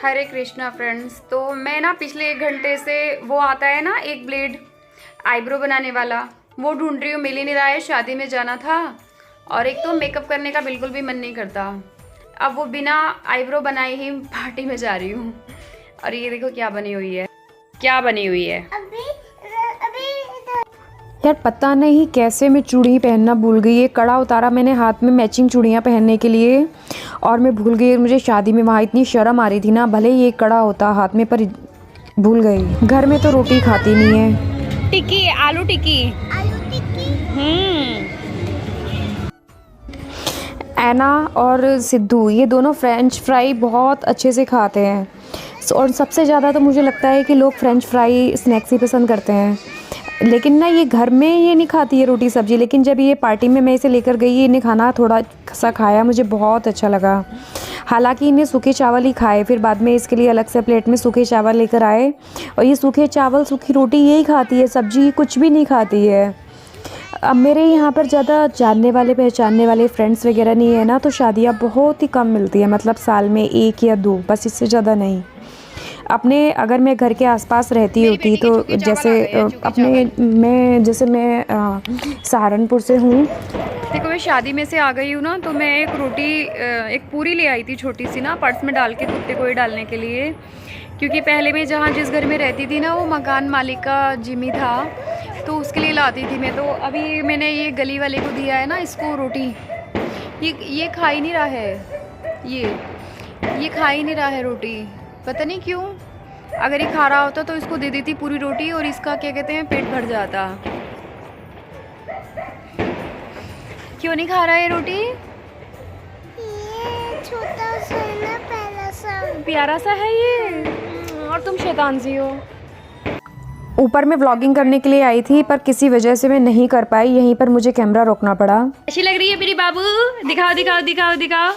हरे Krishna friends. तो मैं ना पिछले 1 घंटे से वो आता है ना एक ब्लेड आईब्रो बनाने वाला, वो ढूंढ रही हूँ, मिल ही नहीं रहा है। शादी में जाना था और एक तो मेकअप करने का बिल्कुल भी मन नहीं करता। अब वो बिना आईब्रो बनाए ही पार्टी में जा रही हूँ। और ये देखो क्या बनी हुई है, क्या बनी हुई है। यार पता नहीं कैसे मैं चूड़ी पहनना भूल गई। ये कड़ा उतारा मैंने हाथ में मैचिंग चूड़ियाँ पहनने के लिए और मैं भूल गई। मुझे शादी में वहाँ इतनी शर्म आ रही थी ना, भले ये कड़ा होता हाथ में पर भूल गई। घर में तो रोटी खाती नहीं है। टिक्की, आलू टिक्की। ऐना और सिद्धू ये दोनों फ्रेंच फ्राई बहुत अच्छे से खाते हैं। और सबसे ज़्यादा तो मुझे लगता है कि लोग फ्रेंच फ्राई स्नैक्स ही पसंद करते हैं। लेकिन ना ये घर में ये नहीं खाती है रोटी सब्जी, लेकिन जब ये पार्टी में मैं इसे लेकर गई, इन्हें खाना थोड़ा सा खाया, मुझे बहुत अच्छा लगा। हालांकि इन्हें सूखे चावल ही खाए, फिर बाद में इसके लिए अलग से प्लेट में सूखे चावल लेकर आए। और ये सूखे चावल सूखी रोटी यही खाती है, सब्जी कुछ भी नहीं खाती है। अब मेरे यहाँ पर ज़्यादा जानने वाले पहचानने वाले फ्रेंड्स वगैरह नहीं है ना, तो शादियाँ बहुत ही कम मिलती है, मतलब साल में 1 या 2, बस इससे ज़्यादा नहीं। अपने अगर मैं घर के आसपास रहती होती तो जैसे मैं सहारनपुर से हूँ। देखो मैं शादी में से आ गई हूँ ना, तो मैं एक रोटी एक पूरी ले आई थी छोटी सी ना, पर्स में डाल के कुत्ते को ही डालने के लिए। क्योंकि पहले मैं जहाँ जिस घर में रहती थी ना, वो मकान मालिक का जिम्मी था, तो उसके लिए लाती थी मैं। तो अभी मैंने ये गली वाले को दिया है ना इसको रोटी, ये खा ही नहीं रहा है। ये खा ही नहीं रहा है रोटी, पता नहीं क्यों। अगर ये खा रहा होता तो इसको दे देती पूरी रोटी और इसका क्या कहते हैं पेट भर जाता। क्यों नहीं खा रहा है रोटी? ये छोटा सा है ना, प्यारा सा है ये, और तुम शैतान सी हो। ऊपर मैं व्लॉगिंग करने के लिए आई थी, पर किसी वजह से मैं नहीं कर पाई। यहीं पर मुझे कैमरा रोकना पड़ा। अच्छी लग रही है मेरी बाबू, दिखाओ दिखाओ दिखाओ दिखाओ।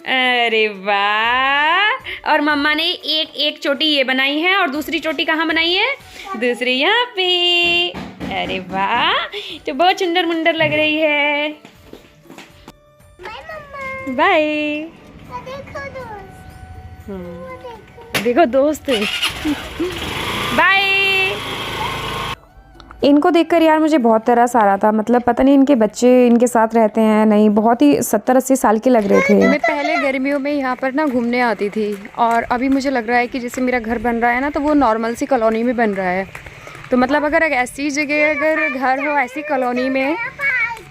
अरे वाह। और मम्मा ने एक चोटी ये बनाई है, और दूसरी चोटी कहाँ बनाई है? दूसरी यहाँ पे। अरे वाह, तो बहुत सुंदर मुंदर लग रही है। बाय। देखो दोस्त, देखो दोस्त। बाय। इनको देखकर यार मुझे बहुत तरस आ रहा था। मतलब पता नहीं इनके बच्चे इनके साथ रहते हैं नहीं, बहुत ही 70-80 साल के लग रहे थे। मैं पहले गर्मियों में यहाँ पर ना घूमने आती थी, और अभी मुझे लग रहा है कि जैसे मेरा घर बन रहा है ना, तो वो नॉर्मल सी कॉलोनी में बन रहा है। तो मतलब अगर ऐसी जगह अगर घर हो ऐसी कॉलोनी में,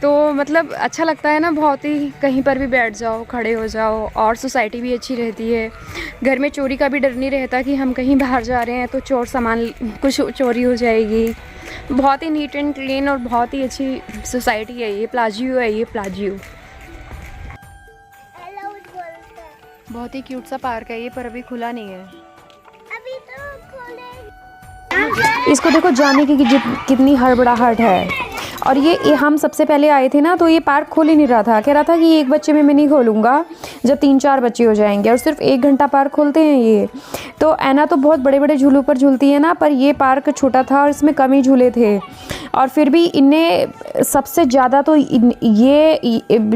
तो मतलब अच्छा लगता है ना बहुत ही। कहीं पर भी बैठ जाओ, खड़े हो जाओ, और सोसाइटी भी अच्छी रहती है। घर में चोरी का भी डर नहीं रहता कि हम कहीं बाहर जा रहे हैं तो चोर सामान कुछ चोरी हो जाएगी। बहुत ही नीट एंड क्लीन और बहुत ही अच्छी सोसाइटी है ये। प्लाजियो है ये, प्लाजियो। बहुत ही क्यूट सा पार्क है ये, पर अभी खुला नहीं है। अभी तो खोले। इसको देखो जाने की कितनी हड़बड़ाहट है। और ये हम सबसे पहले आए थे ना, तो ये पार्क खोल ही नहीं रहा था। कह रहा था कि एक बच्चे में मैं नहीं खोलूँगा, जब 3-4 बच्चे हो जाएंगे। और सिर्फ 1 घंटा पार्क खोलते हैं ये। तो ऐना तो बहुत बड़े बड़े झूलों पर झूलती है ना, पर ये पार्क छोटा था और इसमें कम ही झूले थे। और फिर भी इनने सबसे ज़्यादा तो ये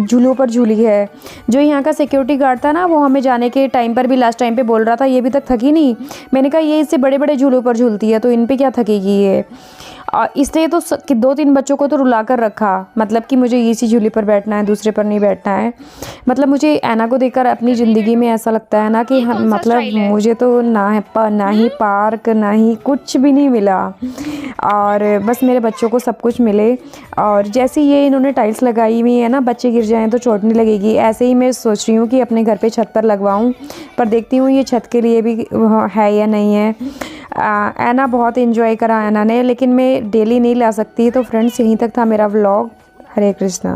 झूलों पर झूली है। जो यहाँ का सिक्योरिटी गार्ड था ना, वो हमें जाने के टाइम पर भी लास्ट टाइम पे बोल रहा था ये अभी तक थकी नहीं। मैंने कहा ये इससे बड़े बड़े झूलों पर झूलती है, तो इन पर क्या थकेगी ये। और इसने तो 2-3 बच्चों को तो रुला कर रखा, मतलब कि मुझे इसी झूले पर बैठना है, दूसरे पर नहीं बैठना है। मतलब मुझे ऐना को देखकर अपनी ज़िंदगी में ऐसा लगता है ना कि मतलब मुझे तो ना ही पार्क ना ही कुछ भी नहीं मिला, और बस मेरे बच्चों को सब कुछ मिले। और जैसे ये इन्होंने टाइल्स लगाई हुई है ना, बच्चे गिर जाएँ तो चोट नहीं लगेगी। ऐसे ही मैं सोच रही हूँ कि अपने घर पर छत पर लगवाऊँ, पर देखती हूँ ये छत के लिए भी है या नहीं है। ऐना बहुत एंजॉय करा ऐना ने, लेकिन मैं डेली नहीं ला सकती। तो फ्रेंड्स यहीं तक था मेरा व्लॉग। हरे कृष्णा।